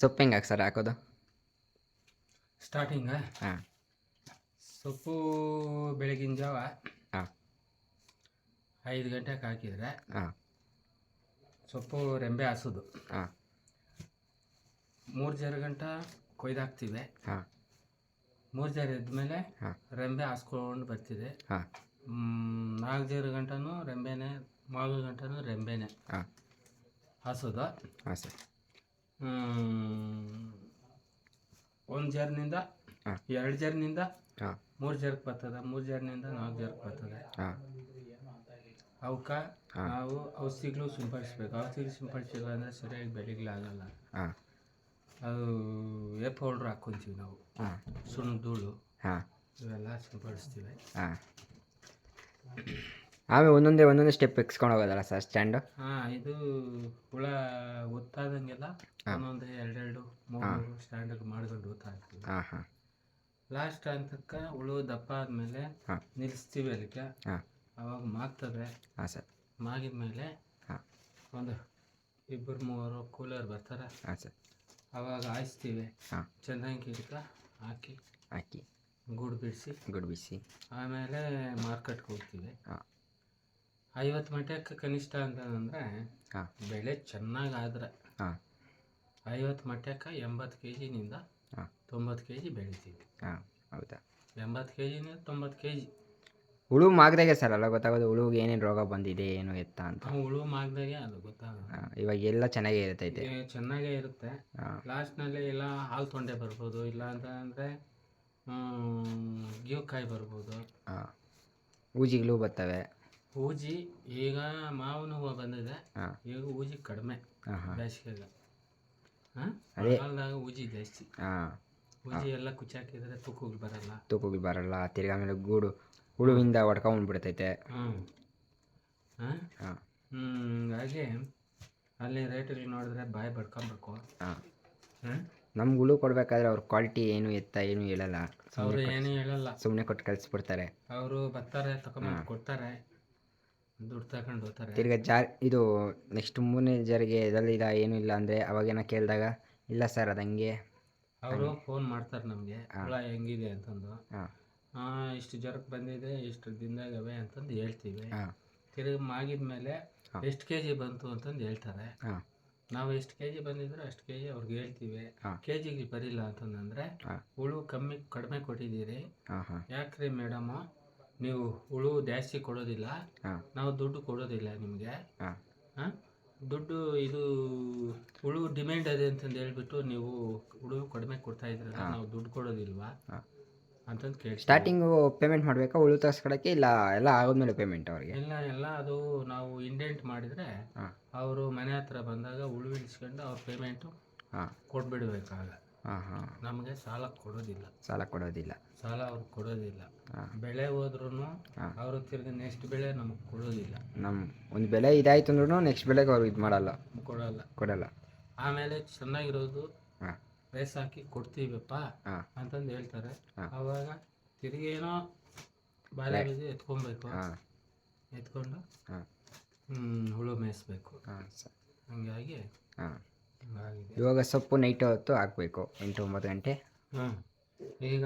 ಸೊಪ್ಪು ಹೆಂಗೆ ಸರ್ ಹಾಕೋದು? ಸ್ಟಾರ್ಟಿಂಗ ಹಾಂ ಸೊಪ್ಪು ಬೆಳಗಿನ ಜಾವ ಹಾಂ 5 ಗಂಟೆಗೆ ಹಾಕಿದರೆ ಹಾಂ ಸೊಪ್ಪು ರೆಂಬೆ ಹಾಸೋದು. ಹಾಂ 3-4 ಗಂಟೆ ಕೊಯ್ದಾಕ್ತೀವಿ. ಹಾಂ 3-4 ಎದ್ಮೇಲೆ ಹಾಂ ರೆಂಬೆ ಹಾಸ್ಕೊಂಡು ಬರ್ತಿದೆ. ಹಾಂ 4-4 ಗಂಟೆನೂ ರೆಂಬೆನೆ, 4 ಗಂಟೆನೂ ರೆಂಬೆನೆ ಹಾಂ ಹಾಸೋದು. ಹಾಂ ಸರ್. 1 ಜರ್ನಿಂದ ಹಾಂ 2 ಜರ್ನಿಂದ ಹಾಂ 3 ಜರ್ಕ್ ಬರ್ತದೆ, 3 ಜರ್ನಿಂದ 4 ಜರ್ಕ್ ಬರ್ತದೆ. ಹಾಂ ಅವಕ್ಕೆ ಹಾಂ. ನಾವು ಔಷಧಿಗಳು ಸಿಂಪಡಿಸ್ಬೇಕು. ಔಷಧಿ ಸಿಂಪಡಿಸಿಲ್ಲ ಅಂದರೆ ಸರಿಯಾಗಿ ಬೆಳೆಗಳಾಗಲ್ಲ. ಹಾಂ ಅದು ಪೌಡ್ರ್ ಹಾಕ್ಕೊಂತೀವಿ ನಾವು, ಹಾಂ ಸುಣ್ಣ ಧೂಳು ಹಾಂ ಇವೆಲ್ಲ ಸಿಂಪಡಿಸ್ತೀವಿ. ಹಾಂ ಆಮೇಲೆ ಒಂದೊಂದೇ ಸ್ಟೆಪ್ ಎಕ್ಸ್ಕೊಂಡು ಹೋಗೋದಲ್ಲ ಸರ್ ಸ್ಟ್ಯಾಂಡು? ಇದು ಹುಳ ಗೊತ್ತಾದಂಗೆಲ್ಲ ಒಂದೊಂದು 2-3 ಸ್ಟ್ಯಾಂಡರ್ಡ್ ಮಾಡ್ಕೊಂಡು ಗೊತ್ತಾಗ್ತೀವಿ. ಹಾಂ ಹಾಂ ಲಾಸ್ಟ್ ಅಂತಕ್ಕ ಹುಳು ದಪ್ಪ ಆದಮೇಲೆ ಹಾಂ ನಿಲ್ಲಿಸ್ತೀವಿ. ಅದಕ್ಕೆ ಹಾಂ ಅವಾಗ ಮಾಗ್ತದೆ. ಹಾಂ ಸರ್. ಮಾಗಿದ ಮೇಲೆ ಹಾಂ ಒಂದು 2-3 ಕೂಲರ್ ಬರ್ತಾರೆ. ಹಾಂ ಸರ್. ಅವಾಗ ಹಾಯಿಸ್ತೀವಿ. ಹಾಂ ಚೆನ್ನಾಗಿ ಗಿಡಕ್ಕೆ ಹಾಕಿ ಗೂಡು ಬಿಡಿಸಿ ಗುಡ್ ಬಿಸಿ. ಆಮೇಲೆ ಮಾರ್ಕೆಟ್ಗೆ ಹೋಗ್ತೀವಿ. ಹಾಂ 50 ಮಟ್ಟಕ್ಕೆ ಕನಿಷ್ಠ ಅಂತಂದರೆ ಹಾಂ ಬೆಳೆ ಚೆನ್ನಾಗಾದ್ರೆ ಹಾಂ 50 ಮಟ್ಟಕ್ಕೆ 80 kg-ನಿಂದ ಹಾಂ 90 kg ಬೆಳಿತೀವಿ. ಹಾಂ ಹೌದಾ? 80 kg-ನಿಂದ 90 kg. ಹುಳು ಮಾಗ್ದಾಗೆ ಸರ್ ಅಲ್ಲ ಗೊತ್ತಾಗೋದು ಹುಳುಗೆ ಏನೇನು ರೋಗ ಬಂದಿದೆ ಏನು ಎತ್ತ ಅಂತ? ಹುಳು ಮಾಗ್ದಾಗೆ ಅದು ಗೊತ್ತಾಗುತ್ತೆ. ಇವಾಗ ಎಲ್ಲ ಚೆನ್ನಾಗೇ ಇರ್ತೈತೆ. ಚೆನ್ನಾಗೇ ಇರುತ್ತೆ. ಹಾಂ ಲಾಸ್ಟ್ನಲ್ಲಿ ಇಲ್ಲ ಹಾಲು ತೊಂಡೆ ಬರ್ಬೋದು, ಇಲ್ಲ ಅಂತಂದರೆ ಗೀವಕಾಯಿ ಬರ್ಬೋದು. ಹಾಂ ಊಜಿಗಳು ಬರ್ತವೆ. ಊಜಿ ಈಗ ಮಾವಿನ ಹೂವು ಬಂದಿದೆ. ಹಾಂ ಈಗ ಊಜಿ ಕಡಿಮೆ ಹಾಂ ಹಾಂ ಬೇಸಿಗೆಗೆ. ಅದೇ. ಮಳೆಗಾಲದಾಗ ಊಜಿ ಜಾಸ್ತಿ. ಹಾಂ ಊಜಿ ಎಲ್ಲ ಕುಚ್ಚಾಕಿದ್ರೆ ತೂಕಗಳು ಬರಲ್ಲ. ತೂಕಗಳು ಬರಲ್ಲ. ತಿರ್ಗಾ ಆಮೇಲೆ ಗೂಡು ಹುಳುವಿಂದ ಹೊಡ್ಕೊಂಡ್ಬಿಡ್ತೈತೆ. ಹಾಂ ಹಾಂ ಹಾಗಾಗಿ ಅಲ್ಲಿ ರೇಟ್ಗಳು ನೋಡಿದ್ರೆ ಬಾಯಿ ಬಡ್ಕೊಬೇಕು. ಹಾಂ ಹಾಂ ನಮ್ಗೆ ಹುಳು ಕೊಡಬೇಕಾದ್ರೆ ಅವ್ರ ಕ್ವಾಲಿಟಿ ಏನು ಎತ್ತ ಏನು ಹೇಳಲ್ಲ. ಅವರು ಏನೂ ಹೇಳಲ್ಲ. ಸುಮ್ಮನೆ ಕೊಟ್ಟು ಕಳಿಸ್ಬಿಡ್ತಾರೆ. ಅವರು ಬರ್ತಾರೆ, ತಗೊಂಡು ಕೊಡ್ತಾರೆ, ದುಡ್ಡು ತಗೊಂಡು ಹೋಗ್ತಾರೆ. ತಿರ್ಗಾ ಇದು ನೆಕ್ಸ್ಟ್ 3ನೇ ಜರಿಗೆ ಇದರಲ್ಲಿಲ್ಲ ಏನೂ ಇಲ್ಲ ಅಂದರೆ ಅವಾಗೇನೋ ಕೇಳಿದಾಗ ಇಲ್ಲ ಸರ್ ಅದು ಹಂಗೆ. ಅವರು ಫೋನ್ ಮಾಡ್ತಾರೆ ನಮಗೆ, ಹಾಂ. ಹುಳ ಹೆಂಗಿದೆ ಅಂತಂದು. ಹಾಂ ಇಷ್ಟು ಜ್ವರಕ್ಕೆ ಬಂದಿದೆ, ಇಷ್ಟು ದಿನದಾಗವೆ ಅಂತಂದು ಹೇಳ್ತೀವಿ. ಹಾಂ ತಿರುಗಿ ಮಾಗಿದ ಮೇಲೆ ಹಾಂ. ಎಷ್ಟು kg ಬಂತು ಅಂತಂದು ಹೇಳ್ತಾರೆ. ಹಾಂ ನಾವು ಎಷ್ಟು kg ಬಂದಿದ್ರೆ ಅಷ್ಟು kg ಅವ್ರಿಗೆ ಹೇಳ್ತೀವಿ. ಹಾಂ. kg ಬರಿಲ್ಲ ಅಂತಂದರೆ ಹಾಂ ಹುಳು ಕಡಿಮೆ ಕೊಟ್ಟಿದ್ದೀರಿ, ಹಾಂ ಹಾಂ ಯಾಕ್ರಿ ಮೇಡಮು ನೀವು ಹುಳು ಜಾಸ್ತಿ ಕೊಡೋದಿಲ್ಲ, ಹಾಂ ನಾವು ದುಡ್ಡು ಕೊಡೋದಿಲ್ಲ ನಿಮಗೆ. ಹಾಂ ಹಾಂ ದುಡ್ಡು ಇದು ಹುಳು ಡಿಮ್ಯಾಂಡ್ ಅದೇ ಅಂತಂದು ಹೇಳ್ಬಿಟ್ಟು ನೀವು ಹುಳು ಕಡಿಮೆ ಕೊಡ್ತಾ ಇದ್ರಲ್ಲ, ನಾವು ದುಡ್ಡು ಕೊಡೋದಿಲ್ವಾ ಹಾಂ ಅಂತಂದು ಕೇಳಿ. ಸ್ಟಾರ್ಟಿಂಗು ಪೇಮೆಂಟ್ ಮಾಡಬೇಕಾ ಹುಳು ತರ್ಸ್ಕೊಳಕ್ಕೆ? ಇಲ್ಲ ಎಲ್ಲ ಆಗೋದ್ಮೇಲೆ ಪೇಮೆಂಟ್ ಅವ್ರಿಗೆ? ಎಲ್ಲ ಅದು ನಾವು ಇಂಡೆಂಟ್ ಮಾಡಿದರೆ ಹಾಂ ಅವರು ಮನೆ ಹತ್ರ ಬಂದಾಗ ಹುಳು ಇಳಿಸ್ಕೊಂಡು ಅವ್ರ ಪೇಮೆಂಟು ಹಾಂ ಕೊಟ್ಬಿಡ್ಬೇಕಾಗ. ಹಾಂ ಹಾಂ ನಮಗೆ ಸಾಲ ಕೊಡೋದಿಲ್ಲ. ಸಾಲ ಕೊಡೋದಿಲ್ಲ. ಸಾಲ ಅವ್ರು ಕೊಡೋದಿಲ್ಲ. ಹಾಂ ಬೆಳೆ ಹೋದ್ರೂ ಹಾಂ ಅವರು ತಿರ್ಗಿ ನೆಕ್ಸ್ಟ್ ಬೆಳೆ ನಮಗೆ ಕೊಡೋದಿಲ್ಲ. ನಮ್ಮ ಒಂದು ಬೆಳೆ ಇದಾಯ್ತು ಅಂದ್ರೂ ನೆಕ್ಸ್ಟ್ ಬೆಳೆಗೆ ಅವ್ರು ಇದು ಮಾಡಲ್ಲ, ಕೊಡಲ್ಲ. ಆಮೇಲೆ ಚೆನ್ನಾಗಿರೋದು ಹಾಂ ರೇಸ್ ಹಾಕಿ ಕೊಡ್ತೀವಪ್ಪ ಹಾಂ ಅಂತಂದು ಹೇಳ್ತಾರೆ. ಹಾಂ. ಆವಾಗ ತಿರುಗಿ ಏನೋ ಬಾಳೆ ಬೀಜ ಎತ್ಕೊಬೇಕು. ಹಾಂ ಎತ್ಕೊಂಡು ಹಾಂ ಹುಳು ಮೇಯಿಸ್ಬೇಕು. ಹಾಂ ಸರ್. ಹಂಗಾಗಿ ಹಾಂ ಹಂಗಾಗಿದೆ. ಇವಾಗ ಸೊಪ್ಪು ನೈಟ್ ಹೊತ್ತು ಹಾಕಬೇಕು 8-9 ಗಂಟೆ. ಹಾಂ ಈಗ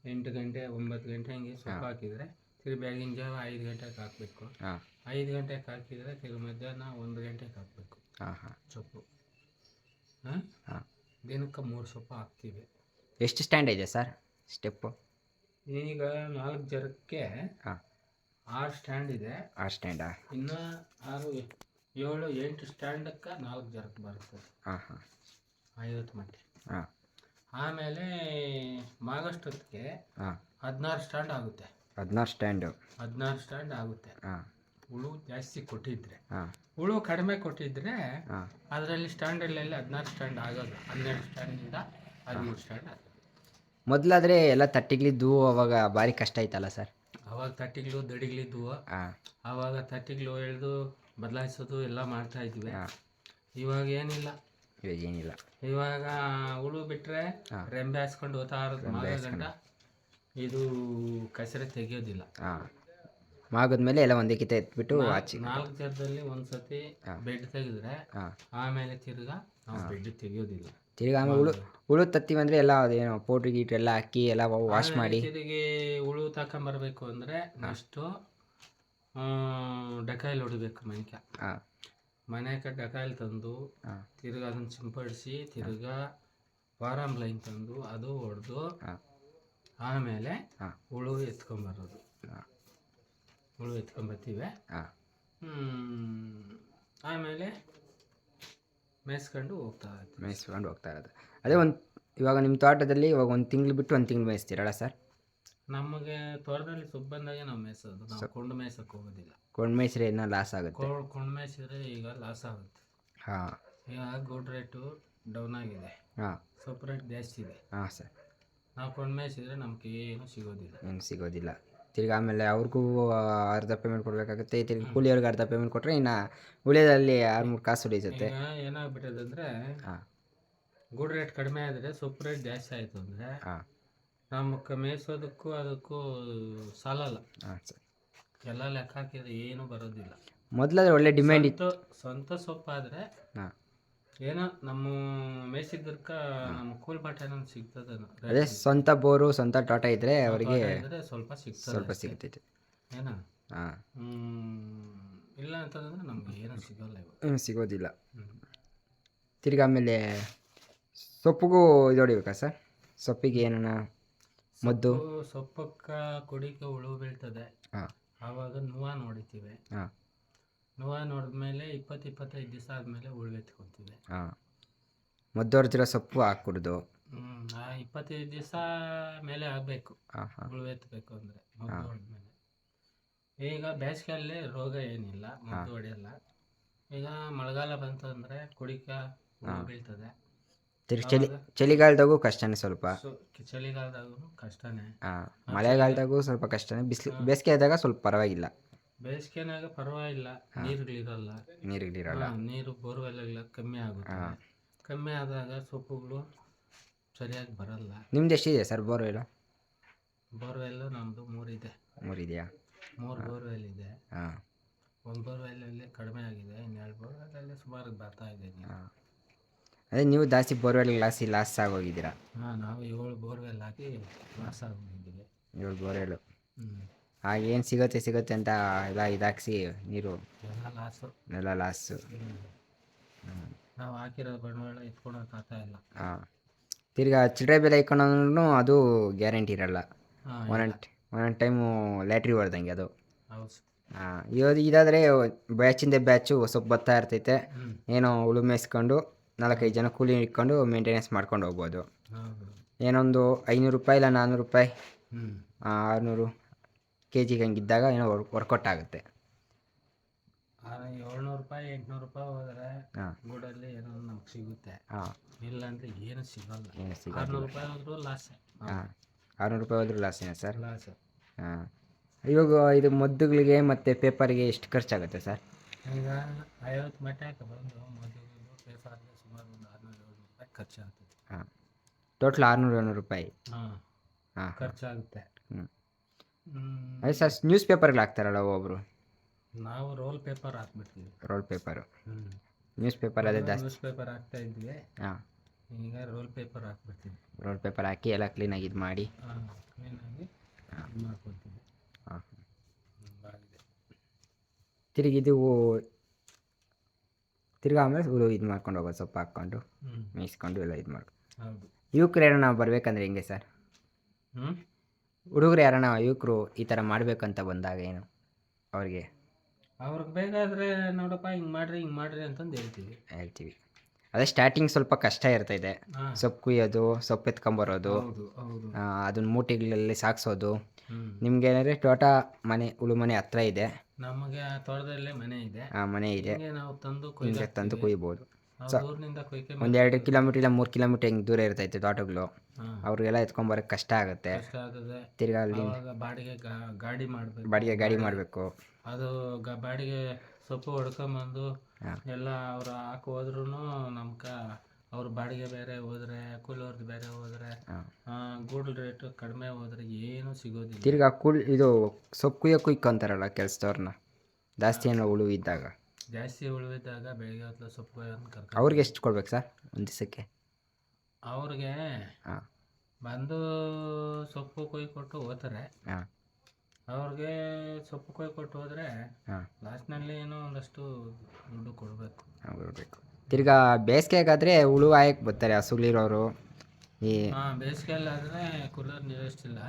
8 ಗಂಟೆ 9 ಗಂಟೆ ಹಂಗೆ ಸೊಪ್ಪು ಹಾಕಿದರೆ ತಿರುಗಿ ಬೆಳಗಿನ ಜಾವ 5 ಗಂಟೆಗೆ ಹಾಕಬೇಕು. ಹಾಂ 5 ಗಂಟೆಗೆ ಹಾಕಿದರೆ ತಿರುಗಿ ಮಧ್ಯಾಹ್ನ 1 ಗಂಟೆಗೆ ಹಾಕಬೇಕು ಹಾಂ ಹಾಂ ಸೊಪ್ಪು. ಹಾಂ ಹಾಂ ದಿನಕ್ಕೆ 3 ಸೊಪ್ಪು ಹಾಕ್ತೀವಿ. ಎಷ್ಟು ಸ್ಟ್ಯಾಂಡ್ ಇದೆ ಸರ್ ಸ್ಟೆಪ್ಪು? ಈಗ 4 ಜರಕ್ಕೆ ಹಾಂ 6 ಸ್ಟ್ಯಾಂಡ್ ಇದೆ. 6 ಸ್ಟ್ಯಾಂಡಾ? ಇನ್ನು 6-7-8 ಸ್ಟ್ಯಾಂಡಕ್ಕೆ 4 ಜರಕ್ಕೆ ಬರುತ್ತೆ. ಹಾಂ ಹಾಂ 50 ಮಟ್ಟೆ. ಹಾಂ ಆಮೇಲೆ ಮಾಗಷ್ಟೊತ್ತಿಗೆ ಹಾಂ 16 ಸ್ಟ್ಯಾಂಡ್ ಆಗುತ್ತೆ. 16 ಸ್ಟ್ಯಾಂಡು? 16 ಸ್ಟ್ಯಾಂಡ್ ಆಗುತ್ತೆ. ಹಾಂ ಹುಳು ಜಾಸ್ತಿ ಕೊಟ್ಟಿದ್ರೆ. ಹಾಂ ಹುಳು ಕಡಿಮೆ ಕೊಟ್ಟಿದ್ರೆ ಹಾಂ ಅದರಲ್ಲಿ ಸ್ಟ್ಯಾಂಡಲ್ಲಿ 16 ಸ್ಟ್ಯಾಂಡ್ ಆಗೋದು. 12 ಸ್ಟ್ಯಾಂಡಿಂದ 13 ಸ್ಟ್ಯಾಂಡ್ ಆಗೋದು. ಮೊದಲಾದರೆ ಎಲ್ಲ ತಟ್ಟಿಗಳಿದ್ದು ಅವಾಗ ಭಾರಿ ಕಷ್ಟ ಆಯ್ತಲ್ಲ ಸರ್? ಅವಾಗ ತಟ್ಟಿಗಳು ದಡಿಗಳಿದ್ವು. ಹಾಂ ಆವಾಗ ತಟ್ಟಿಗಳು ಎಳೆದು ಬದಲಾಯಿಸೋದು ಎಲ್ಲ ಮಾಡ್ತಾ ಇದ್ವಿ. ಹಾಂ ಇವಾಗ ಏನಿಲ್ಲ. ಇವಾಗ ಏನಿಲ್ಲ. ಇವಾಗ ಹುಳು ಬಿಟ್ಟರೆ ಹಾಂ. ರೆಂಬೆ ಹಾಸ್ಕೊಂಡು ಹೋಗ್ತಾ ಇರೋದು ಮಾಗಗಂಡ. ಇದು ಕಸರೆ ತೆಗಿಯೋದಿಲ್ಲ. ಹಾಂ ಮಾಗಿದ್ಮೇಲೆ ಎಲ್ಲ ಒಂದೇ ಕಿತ್ತ ಎತ್ಬಿಟ್ಟು ಆಚೆ 4 ಜರದಲ್ಲಿ ಒಂದ್ಸತಿ ಹಾಂ. ಬೆಡ್ ತೆಗೆದ್ರೆ ಹಾಂ ಆಮೇಲೆ ತಿರ್ಗಾ ನಾವು ಬೆಡ್ ತೆಗಿಯೋದಿಲ್ಲ. ತಿರ್ಗಿ ಆಮೇಲೆ ಹುಳು ತತ್ತೀವಿ ಅಂದರೆ ಎಲ್ಲ ಅದೇನೋ ಪೌಡ್ರ್ ಗೀಟ್ರ್ ಎಲ್ಲ ಹಾಕಿ ಎಲ್ಲ ವಾಶ್ ಮಾಡಿ ತಿರುಗಿ ಹುಳು ತಗೊಂಬರ್ಬೇಕು ಅಂದರೆ ನೆಕ್ಸ್ಟು ಡಕಾಯಿಲ್ ಹೊಡಿಬೇಕು ಮನೆಗೆ. ಹಾಂ ಮನೆಗೆ ಡಕಾಯಿಲ್ ತಂದು ಹಾಂ ತಿರ್ಗಿ ಅದನ್ನು ಸಿಂಪಡಿಸಿ ತಿರ್ಗಾ ಫಾರಮ್ ಲೈನ್ ತಂದು ಅದು ಹೊಡೆದು ಹಾಂ ಆಮೇಲೆ ಹಾಂ ಹುಳು ಎತ್ಕೊಂಬರೋದು. ಹಾಂ ಹುಳು ಎತ್ಕೊಂಬರ್ತೀವಿ. ಹಾಂ ಆಮೇಲೆ ಮೇಯಿಸ್ಕೊಂಡು ಮೇಯಿಸ್ಕೊಂಡು ಹೋಗ್ತಾ ಇರೋದು. ಅದೇ ಇವಾಗ ನಿಮ್ಮ ತೋಟದಲ್ಲಿ ಇವಾಗ 1 ತಿಂಗಳು ಬಿಟ್ಟು 1 ತಿಂಗಳು ಮೇಯಿಸ್ತೀರಲ್ಲ ಸರ್? ನಮಗೆ ತೋಟದಲ್ಲಿ ಸೊಪ್ಪು ಬಂದಾಗೆ ನಾವು ಮೇಯಿಸೋದು. ನಾವು ಕೊಂಡು ಮೇಯ್ಸೋಕೆ ಹೋಗೋದಿಲ್ಲ. ಕೊಂಡು ಮೇಯಿಸ್ರೆ ಏನೋ ಲಾಸ್ ಆಗುತ್ತೆ. ಕೊಂಡು ಮೇಯಿಸಿದ್ರೆ ಈಗ ಲಾಸ್ ಆಗುತ್ತೆ. ಹಾಂ ಈಗ ಗುಡ್ ರೇಟು ಡೌನ್ ಆಗಿದೆ, ಹಾಂ ಸೊಪ್ಪು ರೇಟ್ ಜಾಸ್ತಿ ಇದೆ. ಹಾಂ ಸರ್. ನಾವು ಕೊಂಡು ಮೇಯಿಸಿದ್ರೆ ನಮಗೆ ಏನು ಸಿಗೋದಿಲ್ಲ. ಏನು ಸಿಗೋದಿಲ್ಲ. ತಿರ್ಗಿ ಆಮೇಲೆ ಅವ್ರಿಗೂ ಅರ್ಧ ಪೇಮೆಂಟ್ ಕೊಡಬೇಕಾಗುತ್ತೆ. ತಿರ್ಗಿ ಕೂಲಿಯವ್ರಿಗೆ ಅರ್ಧ ಪೇಮೆಂಟ್ ಕೊಟ್ಟರೆ ಇನ್ನು ಉಳಿಯೋದಲ್ಲಿ 6-3 ಕಾಸು ಉಳಿಸುತ್ತೆ. ಈಗ ಏನಾಗ್ಬಿಟ್ಟಿದೆ ಅಂದರೆ ಹಾಂ ಗುಡ್ ರೇಟ್ ಕಡಿಮೆ ಆದರೆ ಸೊಪ್ಪು ರೇಟ್ ಜಾಸ್ತಿ ಆಯಿತು ಅಂದರೆ ಹಾಂ ನಮಗೆ ಮೇಯಿಸೋದಕ್ಕೂ ಅದಕ್ಕೂ ಸಾಲಲ್ಲ. ಹಾಂ ಸರ್. ಎಲ್ಲ ಲೆಕ್ಕ ಹಾಕಿದ್ರೆ ಏನೂ ಬರೋದಿಲ್ಲ. ಮೊದಲಾದ್ರೆ ಒಳ್ಳೆ ಡಿಮ್ಯಾಂಡ್ ಇತ್ತು. ಸ್ವಂತ ಸೊಪ್ಪಾದರೆ ಹಾಂ ಏನೋ ನಮ್ಮ ಮೇಯಿಸಿದ್ದಕ್ಕೆ ನಮ್ಮ ಕೂಲ್ ಬಾಟೆನೋ ಸಿಗ್ತದೆ. ಅದೇ ಸ್ವಂತ ಬೋರು ಸ್ವಂತ ತೋಟ ಇದ್ದರೆ ಅವರಿಗೆ ಸ್ವಲ್ಪ ಸಿಗ್ತದೆ, ಸ್ವಲ್ಪ ಸಿಗ್ತೈತೆ. ಏನೋ ಹಾಂ ಇಲ್ಲ ಅಂತಂದ್ರೆ ನಮ್ಗೆ ಏನೂ ಸಿಗೋಲ್ಲ ಸಿಗೋದಿಲ್ಲ. ತಿರ್ಗಿ ಆಮೇಲೆ ಸೊಪ್ಪಿಗೂ ಇದು ಹೊಡಿಬೇಕಾ ಸರ್? ಸೊಪ್ಪಿಗೆ ಏನನ್ನ ಮದ್ದು? ಸೊಪ್ಪಕ್ಕೆ ಕುಡಿಕೆ ಹುಳು ಬೀಳ್ತದೆ. ಹಾಂ ಆವಾಗ ನೋಡಿತೀವಿ. ಹಾಂ ನೋಡಿದ್ಮೇಲೆ 20-25 ದಿವಸ ಆದಮೇಲೆ ಹುಳು ಎತ್ಕೊತೀವಿ. ಹಾಂ ಮದ್ದು ಹೊಡೆದಿರೋ ಸೊಪ್ಪು ಹಾಕ್ಬಿಡ್ದು. ಆ 25 ದಿವಸ ಮೇಲೆ ಆಗಬೇಕು ಹಾಂ ಹಾಂ ಹುಳು ಎತ್ತಬೇಕು ಅಂದರೆ ಮದ್ದು ಹೊಡೆದ್ಮೇಲೆ. ಈಗ ಬೇಸಿಗೆಯಲ್ಲಿ ರೋಗ ಏನಿಲ್ಲ, ಮದ್ದು ಹೊಡೆಯಲ್ಲ. ಈಗ ಮಳೆಗಾಲ ಬಂತಂದರೆ ಕುಡಿಕ ಹುಳು ಬೀಳ್ತದೆ. ತಿರ್ಗಿ ಚಳಿಗಾಲದಾಗೂ ಕಷ್ಟನೇ ಸ್ವಲ್ಪ. ಚಳಿಗಾಲದಾಗೂ ಕಷ್ಟನೇ. ಹಾಂ ಮಳೆಗಾಲದಾಗೂ ಸ್ವಲ್ಪ ಕಷ್ಟನೇ. ಬೇಸಿಗೆ ಆದಾಗ ಸ್ವಲ್ಪ ಪರವಾಗಿಲ್ಲ. ಬೇಸಿಗೆನಾಗ ಪರವಾಗಿಲ್ಲ, ನೀರುಗಳಿರಲ್ಲ. ನೀರು ಬೋರ್ವೆಲ್ಲ ಕಮ್ಮಿ ಆಗುತ್ತೆ. ಕಮ್ಮಿ ಆದಾಗ ಸೊಪ್ಪುಗಳು ಸರಿಯಾಗಿ ಬರಲ್ಲ. ನಿಮ್ದು ಎಷ್ಟಿದೆ ಸರ್ ಬೋರ್ವೆಲ್? ಬೋರ್ವೆಲ್ಲು ನಮ್ಮದು 3 ಇದೆ. 3 ಇದೆಯಾ? 3 ಬೋರ್ವೆಲ್ ಇದೆ. ಹಾಂ ಒಂದು ಬೋರ್ವೆಲ್ಲಲ್ಲಿ ಕಡಿಮೆ ಆಗಿದೆ, 2 ಬೋರ್ವೆಲ್ಲಲ್ಲಿ ಸುಮಾರು ಬರ್ತಾ ಇದೆ. ಹಾಂ ಅದೇ ನೀವು ಜಾಸ್ತಿ ಬೋರ್ವೆಲ್ ಲಾಸ್ ಆಗೋಗಿದ್ದೀರಾ? ಹಾಂ, ನಾವು 7 ಬೋರ್ವೆಲ್ ಹಾಕಿ ಲಾಸ್ ಆಗೋಗಿದ್ದೀವಿ. 7 ಬೋರ್ವೆಲ್ಲು. ಏನು ಸಿಗುತ್ತೆ ಅಂತ ಎಲ್ಲ ಇದಾಕ್ಸಿ ನೀರು ಎಲ್ಲ ಲಾಸು. ನಾವು ಹಾಕಿರೋ ಬಂಡವಾಳ ಎತ್ಕೊಳಕ್ಕೆ ಆಗ್ತಾ ಇಲ್ಲ. ಹಾಂ ತಿರ್ಗಾ ಚಿಲ್ಲರೆ ಬೆಲೆ ಇಟ್ಕೊಂಡ್ರು ಅದು ಗ್ಯಾರಂಟಿ ಇರಲ್ಲ. ಒಂದೊಂದು ಟೈಮು ಲ್ಯಾಟ್ರಿ ಹೊಡೆದಂಗೆ ಅದು. ಹೌದು. ಹಾಂ ಇದಾದರೆ ಬ್ಯಾಚಿಂದ ಬ್ಯಾಚು ಸೊಪ್ಪು ಬರ್ತಾ ಇರ್ತೈತೆ. ಏನೋ ಹುಳು ಮೇಯಿಸ್ಕೊಂಡು 4-5 ಜನ ಕೂಲಿ ಇಟ್ಕೊಂಡು ಮೇಂಟೆನೆನ್ಸ್ ಮಾಡ್ಕೊಂಡು ಹೋಗ್ಬೋದು. ಏನೊಂದು 500 ರೂಪಾಯಿ ಇಲ್ಲ 400 ರೂಪಾಯಿ 600 kg ಹಂಗಿದ್ದಾಗ ಏನೋ ವರ್ಕೌಟ್ ಆಗುತ್ತೆ. 700 ರೂಪಾಯಿ 800 ರೂಪಾಯಿ ಹೋದರೆ ಗೂಡಲ್ಲಿ ಏನೋ ನಮ್ಗೆ ಸಿಗುತ್ತೆ. ಇಲ್ಲ ಅಂದರೆ ಏನು ಸಿಗಲ್ಲ. 600 ರೂಪಾಯಿ ಹೋದ್ರೂ ಲಾಸ್. ಹಾಂ 600 ರೂಪಾಯಿ ಹೋದ್ರೂ ಲಾಸೇನಾ ಸರ್? ಲಾಸ್. ಹಾಂ ಇವಾಗ ಇದು ಮದ್ದುಗಳಿಗೆ ಮತ್ತು ಪೇಪರ್ಗೆ ಎಷ್ಟು ಖರ್ಚಾಗುತ್ತೆ ಸರ್? ಈಗ 50 ಮಟ್ಟ ಬಂದು ಮದ್ದುಗಳು ಪೇಪರ್ಗೆ ಸುಮಾರು ಒಂದು 600-700 ರೂಪಾಯಿ ಖರ್ಚಾಗ್ತದೆ. ಹಾಂ ಟೋಟಲ್ 600-700 ರೂಪಾಯಿ. ಹಾಂ ಹಾಂ ಖರ್ಚಾಗುತ್ತೆ. ಅದೇ ಸರ್ ನ್ಯೂಸ್ ಪೇಪರ್ಗಳು ಹಾಕ್ತಾರಲ್ಲ ಒಬ್ಬರು? ನಾವು ರೋಲ್ ಪೇಪರ್ ಹಾಕ್ಬಿಡ್ತೀವಿ. Roll paper. ನ್ಯೂಸ್ ಪೇಪರ್ ಅದೇ ಜಾಸ್ತಿ. ನ್ಯೂಸ್ ಪೇಪರ್ ಹಾಕ್ತಾ ಇದ್ವಿ. ಹಾಂ ಈಗ ರೋಲ್ ಪೇಪರ್ ಹಾಕ್ಬಿಡ್ತೀವಿ. ರೋಲ್ ಪೇಪರ್ ಹಾಕಿ ಎಲ್ಲ ಕ್ಲೀನಾಗಿ ಇದು ಮಾಡಿ ಕ್ಲೀನಾಗಿ ಮಾಡ್ಕೊತೀವಿ. ಹಾಂ ಬಾಗಿದೆ. ತಿರ್ಗಿ ಆಮೇಲೆ ಇದು ಮಾಡ್ಕೊಂಡು ಹೋಗೋದು ಸೊಪ್ಪು ಹಾಕ್ಕೊಂಡು ಮೇಯಿಸ್ಕೊಂಡು ಎಲ್ಲ ಇದು ಮಾಡ್ಕೊಂಡು. ಹೌದು. ಯುವಕರು ಯಾರನ್ನ ಬರ್ಬೇಕಂದ್ರೆ ಹೆಂಗೆ ಸರ್? ಹುಡುಗರು ಯಾರನ್ನ ಯುವಕರು ಈ ಥರ ಮಾಡಬೇಕಂತ ಬಂದಾಗ ಏನು ಅವ್ರಿಗೆ ಬೇಕಾದರೆ ನೋಡಪ್ಪ ಹಿಂಗೆ ಮಾಡ್ರಿ ಅಂತಂದು ಹೇಳ್ತೀವಿ. ಅದೇ ಸ್ಟಾರ್ಟಿಂಗ್ ಸ್ವಲ್ಪ ಕಷ್ಟ ಇರ್ತೈತೆ. ಸೊಪ್ಪು ಕುಯ್ಯೋದು, ಸೊಪ್ಪು ಎತ್ಕೊಂಬರೋದು, ಅದನ್ನ ಮೂಟೆಗಳಲ್ಲಿ ಸಾಗಿಸೋದು. ನಿಮ್ಗೆ ಏನಾದ್ರೆ ತೋಟ ಹುಳು ಮನೆ ಹತ್ರ ಇದೆ? ನಮಗೆ ತೋಟದಲ್ಲೇ ಮನೆ ಇದೆ. ಮನೆ ಇದೆ, ನಾವು ತಂದು ಕುಯ್ಬೋದು. ಒಂದು 2 ಕಿಲೋಮೀಟ್ರ್ ಇಲ್ಲ 3 ಕಿಲೋಮೀಟ್ರ್ ಹಿಂಗೆ ದೂರ ಇರ್ತೈತೆ ತೋಟಗಳು. ಅವ್ರಿಗೆಲ್ಲ ಎತ್ಕೊಂಬರೋಕ್ಕೆ ಕಷ್ಟ ಆಗುತ್ತೆ. ತಿರ್ಗಾ ಅಲ್ಲಿ ಬಾಡಿಗೆ ಗಾಡಿ ಮಾಡಬೇಕು. ಅದು ಬಾಡಿಗೆ ಸೊಪ್ಪು ಹೊಡ್ಕೊಂಬಂದು ಎಲ್ಲ ಅವ್ರು ಹಾಕಿ ಹೋದ್ರೂ ನಮ್ಗೆ ಅವ್ರ ಬಾಡಿಗೆ ಬೇರೆ ಹೋದ್ರೆ, ಕೂಲವ್ರದ್ದು ಬೇರೆ ಹೋದ್ರೆ, ಗೂಡಲ್ ರೇಟು ಕಡಿಮೆ ಹೋದ್ರೆ ಏನೂ ಸಿಗೋದಿಲ್ಲ. ತಿರ್ಗಾ ಇದು ಸೊಪ್ಪು ಕುಯ್ಯಕ್ಕೂ ಇಕ್ಕೊಂತಾರಲ್ಲ ಕೆಲಸದವ್ರನ್ನ ಜಾಸ್ತಿ ಏನೋ ಹುಳು ಇದ್ದಾಗ. ಜಾಸ್ತಿ ಉಳಿದಾಗ ಬೆಳಿಗ್ಗೆ ಹೊತ್ತು ಸೊಪ್ಪು ಕೊಯ್ಯೋದು ಕರ್ಕೊಂಡು ಅವ್ರಿಗೆ ಎಷ್ಟು ಕೊಡ್ಬೇಕು ಸರ್ ಒಂದು ದಿವಸಕ್ಕೆ? ಅವ್ರಿಗೆ ಹಾಂ ಬಂದು ಸೊಪ್ಪು ಕೊಯ್ದು ಕೊಟ್ಟು ಹೋಗ್ತಾರೆ. ಹಾಂ ಅವ್ರಿಗೆ ಸೊಪ್ಪು ಕೊಯ್ದು ಕೊಟ್ಟು ಹೋದರೆ ಹಾಂ ಲಾಸ್ಟ್ನಲ್ಲಿ ಏನೋ ಒಂದಷ್ಟು ದುಡ್ಡು ಕೊಡಬೇಕು. ಕೊಡಬೇಕು. ತಿರ್ಗಾ ಬೇಸಿಗೆಗಾದರೆ ಹುಳು ಆಯಕ್ಕೆ ಬರ್ತಾರೆ ಹಸುಗಳಿರೋರು. ಈ ಬೇಸಿಗೆಯಲ್ಲಿ ಆದರೆ ಕೂಲರ್ ನೀರಷ್ಟಿಲ್ಲ,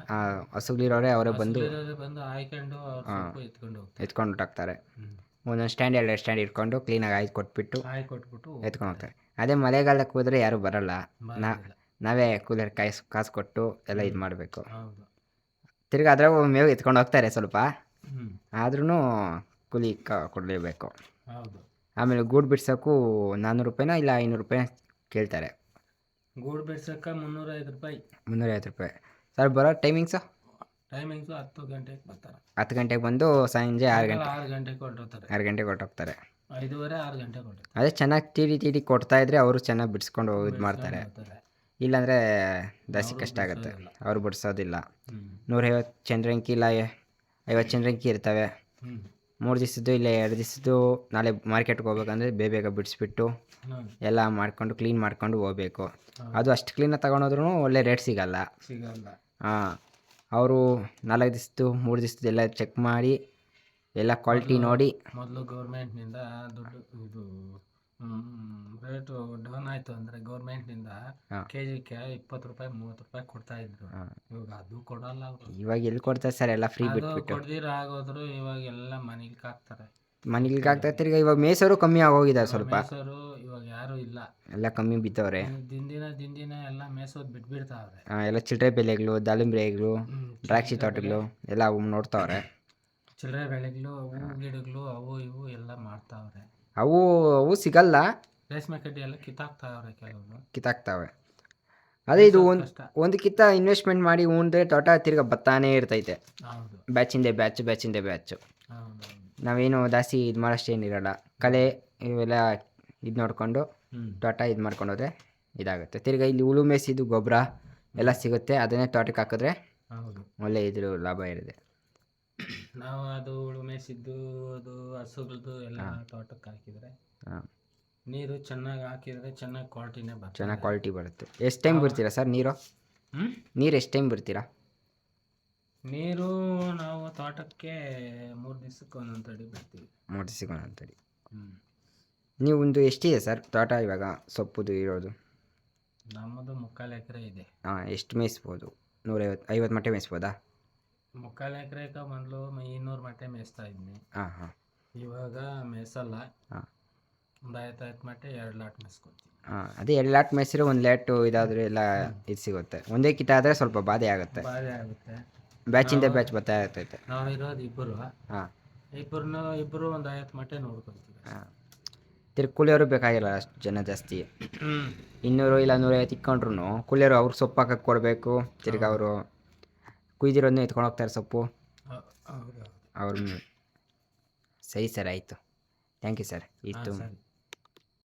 ಹಸುಗಳಿರೋರೆ ಅವರೇ ಬಂದು ಬಂದು ಆಯ್ಕೊಂಡು ಅವ್ರ ಸೊಪ್ಪು ಎತ್ಕೊಂಡು ಹೋಗ್ತಾರೆ. ಎತ್ಕೊಂಡು ಹೊರ್ಟಾಗ್ತಾರೆ. ಒಂದೊಂದು ಸ್ಟ್ಯಾಂಡ್ 2 ಸ್ಟ್ಯಾಂಡ್ ಇಟ್ಕೊಂಡು ಕ್ಲೀನಾಗಿ ಆಯ್ದು ಕೊಟ್ಬಿಟ್ಟು ಕೊಟ್ಬಿಟ್ಟು ಎತ್ಕೊಂಡು ಹೋಗ್ತಾರೆ. ಅದೇ ಮಳೆಗಾಲಕ್ಕೆ ಹೋದರೆ ಯಾರೂ ಬರಲ್ಲ. ಬರೋದಿಲ್ಲ. ನಾವೇ ಕೂಲರ್ ಕಾಸು ಕೊಟ್ಟು ಎಲ್ಲ ಇದು ಮಾಡಬೇಕು. ಹೌದು. ತಿರ್ಗಾ ಅದ್ರಾಗ ಮೇವು ಎತ್ಕೊಂಡು ಹೋಗ್ತಾರೆ ಸ್ವಲ್ಪ, ಹ್ಞೂ ಆದ್ರೂ ಕೂಲಿ ಕೊಡಲೇಬೇಕು. ಹೌದು. ಆಮೇಲೆ ಗೂಡು ಬಿಡ್ಸೋಕ್ಕೂ 400 ರೂಪಾಯಿನ ಇಲ್ಲ 500 ರೂಪಾಯಿ ಕೇಳ್ತಾರೆ. ಗೂಡು ಬಿಡ್ಸಕ್ಕೆ 350 ರೂಪಾಯಿ. 350 ರೂಪಾಯಿ. ಸರ್ ಬರೋ ಟೈಮಿಂಗ್ಸು? ಟೈಮಿಂಗ್ಸು 10 ಗಂಟೆಗೆ ಬರ್ತಾರೆ. 10 ಗಂಟೆಗೆ ಬಂದು ಸಂಜೆ 6 ಗಂಟೆ 6 ಗಂಟೆಗೆ ಹೊರಟೋಗ್ತಾರೆ. 6 ಗಂಟೆಗೆ ಹೊರಟೋಗ್ತಾರೆ. 5:30 6 ಗಂಟೆಗೆ ಹೊರಟೋಗ್ತಾರೆ. ಅದೇ ಚೆನ್ನಾಗಿ ತೀಡಿ ಕೊಡ್ತಾ ಇದ್ರೆ ಅವರು ಚೆನ್ನಾಗಿ ಬಿಡಿಸ್ಕೊಂಡು ಇದು ಮಾಡ್ತಾರೆ. ಇಲ್ಲಾಂದರೆ ಜಾಸ್ತಿ ಕಷ್ಟ ಆಗುತ್ತೆ. ಅವರು ಬಿಡಿಸೋದಿಲ್ಲ. 150 ಚಂದ್ರಂಕಿ ಇಲ್ಲ 50 ಚಂದ್ರಂಕಿ ಇರ್ತವೆ. 3 ದಿವಸದ್ದು ಇಲ್ಲ 2 ದಿವಸದ್ದು ನಾಳೆ ಮಾರ್ಕೆಟ್ಗೆ ಹೋಗ್ಬೇಕಂದ್ರೆ ಬೇಗ ಬಿಡಿಸ್ಬಿಟ್ಟು ಎಲ್ಲ ಮಾಡ್ಕೊಂಡು ಕ್ಲೀನ್ ಮಾಡ್ಕೊಂಡು ಹೋಗ್ಬೇಕು. ಅದು ಅಷ್ಟು ಕ್ಲೀನಾಗಿ ತಗೊಂಡೋದ್ರೂ ಒಳ್ಳೆ ರೇಟ್ ಸಿಗಲ್ಲ. ಹಾಂ, ಅವರು 4 ದಿವಸದ್ದು 3 ದಿವಸದ್ದು ಎಲ್ಲ ಚೆಕ್ ಮಾಡಿ ಎಲ್ಲ ಕ್ವಾಲಿಟಿ ನೋಡಿ. ಮೊದಲು ಗೌರ್ಮೆಂಟ್ನಿಂದ ದುಡ್ಡು ಇದು ರೇಟು ಡೌನ್ ಆಯಿತು ಅಂದರೆ ಗೌರ್ಮೆಂಟ್ನಿಂದ ಕೆಜಿಗೆ 20 ರೂಪಾಯಿ 30 ರೂಪಾಯಿ ಕೊಡ್ತಾ ಇದ್ರು. ಇವಾಗ ಅದು ಕೊಡಲ್ಲ ಅವರು. ಇವಾಗ ಎಲ್ಲಿ ಕೊಡ್ತಾರೆ ಸರ್, ಎಲ್ಲ ಫ್ರೀ ಬಿಟ್ಬಿಟ್ಟು. ಕೊಡ್ದಿರ ಆಗೋದ್ರು ಇವಾಗ ಎಲ್ಲ ಮನೆಗೆ ಹಾಕ್ತಾರೆ. ಮನೆಗೆ ಆಗ್ತಾ ತಿರ್ಗಿ ಇವಾಗ ಮೇಸರು ಕಮ್ಮಿ ಆಗೋಗಿದ್ದಾರೆ ಸ್ವಲ್ಪ. ಮೇಸರು ಇವಾಗ ಯಾರು ಇಲ್ಲ, ಎಲ್ಲ ಕಮ್ಮಿ ಬಿದ್ದವ್ರೆ. ದಿನ ಎಲ್ಲ ಮೇಸೋದು ಬಿಟ್ಬಿಡ್ತಾವ್ರೆ. ಎಲ್ಲ ಚಿಲ್ಲರೆ ಬೆಳೆಗಳು, ದಾಳಿಂಬೆಗಳು, ದ್ರಾಕ್ಷಿ ತೋಟಗಳು ಎಲ್ಲ ಅವು ನೋಡ್ತಾವ್ರೆ. ಚಿಲ್ಲರೆ ಬೆಳೆಗಳು, ಹೂ ಗಿಡಗಳು, ಅವು ಇವು ಎಲ್ಲ ಮಾಡ್ತಾವ್ರೆ. ಅವು ಸಿಗಲ್ಲ. ರೇಷ್ಮೆ ಕಡ್ಡಿ ಎಲ್ಲ ಕಿತ್ತಾಕ್ತಾವ್ರೆ, ಕೆಲವರು ಕಿತ್ತಾಕ್ತಾವೆ. ಅದೇ ಇದು ಒಂದು ಕಿತ್ತ ಇನ್ವೆಸ್ಟ್ಮೆಂಟ್ ಮಾಡಿ ಉಂಡ್ರೆ ತೋಟ ತಿರ್ಗಿ ಬತ್ತಾನೇ ಇರ್ತೈತೆ. ಹೌದು. ಬ್ಯಾಚಿಂದೆ ಬ್ಯಾಚು. ಹೌದು. ನಾವೇನು ಜಾಸ್ತಿ ಇದು ಮಾಡೋಷ್ಟೇನಿರಲ್ಲ. ಕಳೆ ಇವೆಲ್ಲ ಇದು ನೋಡಿಕೊಂಡು ತೋಟ ಇದು ಮಾಡ್ಕೊಂಡೋದ್ರೆ ಇದಾಗುತ್ತೆ. ತಿರ್ಗಿ ಇಲ್ಲಿ ಹುಳು ಮೇಸಿದ್ದು ಗೊಬ್ಬರ ಎಲ್ಲ ಸಿಗುತ್ತೆ. ಅದನ್ನೇ ತೋಟಕ್ಕೆ ಹಾಕಿದ್ರೆ ಹೌದು ಒಳ್ಳೆ ಇದ್ರ ಲಾಭ ಇರುತ್ತೆ. ನಾವು ಅದು ಹುಳು ಮೇಸಿದ್ದು ಅದು ಹಸುಗಳದ್ದು ಎಲ್ಲ ತೋಟಕ್ಕೆ ಹಾಕಿದರೆ ನೀರು ಚೆನ್ನಾಗಿ ಹಾಕಿದರೆ ಚೆನ್ನಾಗಿ ಕ್ವಾಲಿಟಿನೇ ಬರುತ್ತೆ. ಚೆನ್ನಾಗಿ ಕ್ವಾಲಿಟಿ ಬರುತ್ತೆ. ಎಷ್ಟು ಟೈಮ್ ಬಿಡ್ತೀರಾ ಸರ್ ನೀರು? ಎಷ್ಟು ಟೈಮ್ ಬಿಡ್ತೀರಾ ನೀರು? ನಾವು ತೋಟಕ್ಕೆ 3 ದಿವಸಕ್ಕೆ ಒಂದೊಂದು ತಡಿ ಬಿಡ್ತೀವಿ. 3 ದಿವಸಕ್ಕೆ ಒಂದೊಂದು ತಡಿ. ನೀವು ಒಂದು ಎಷ್ಟಿದೆ ಸರ್ ತೋಟ ಇವಾಗ ಸೊಪ್ಪುದು ಇರೋದು? ನಮ್ಮದು 3/4 ಎಕರೆ ಇದೆ. ಎಷ್ಟು ಮೇಯಿಸ್ಬೋದು? 150 ಮಟ್ಟೆ ಮೇಯಿಸ್ಬೋದಾ? 3/4 ಎಕರೆಗೆ ಮೊದಲು 200 ಮಟ್ಟೆ ಮೇಯಿಸ್ತಾ ಇದ್ನಿ. ಇವಾಗ ಮೇಯಿಸಲ್ಲ. ಒಂದು 50 ಮಟ್ಟೆ 2 ಲಾಟ್ ಮೇಯಿಸ್ಕೊತೀವಿ. ಅದೇ 2 ಲಾಟ್ ಮೇಯಿಸಿರೋ 1 ಲಾಟ್ ಇದಾದರೆ ಎಲ್ಲ ಇದು ಸಿಗುತ್ತೆ. ಒಂದೇ ಕಿಟ ಆದರೆ ಸ್ವಲ್ಪ ಬಾಧೆ ಆಗುತ್ತೆ. ಬ್ಯಾಚಿಂದ ಬ್ಯಾಚ್ ಬರ್ತಾ ಇರ್ತೈತೆ. ನಾವು ಇರೋದು ಇಬ್ಬರು. ಇಬ್ಬರು ಒಂದು 50 ಮಟ್ಟೆ ನೋಡ್ಕೊತೀವಿ. ತಿರ್ಗಿ ಕೂಲಿಯವರು ಬೇಕಾಗಿಲ್ಲ ಅಷ್ಟು ಜನ ಜಾಸ್ತಿ. 200 ಇಲ್ಲ 150 ಇಕ್ಕೊಂಡ್ರು ಕೂಲಿಯವರು ಅವ್ರು ಸೊಪ್ಪು ಹಾಕಕ್ಕೆ ಕೊಡಬೇಕು. ತಿರ್ಗಿ ಅವರು ಕುಯ್ದಿರೋದನ್ನ ಎತ್ಕೊಂಡು ಹೋಗ್ತಾರೆ ಸೊಪ್ಪು. ಅವ್ರು ಸರಿ ಸರ್, ಆಯಿತು. Thank you sir. ಇತ್ತು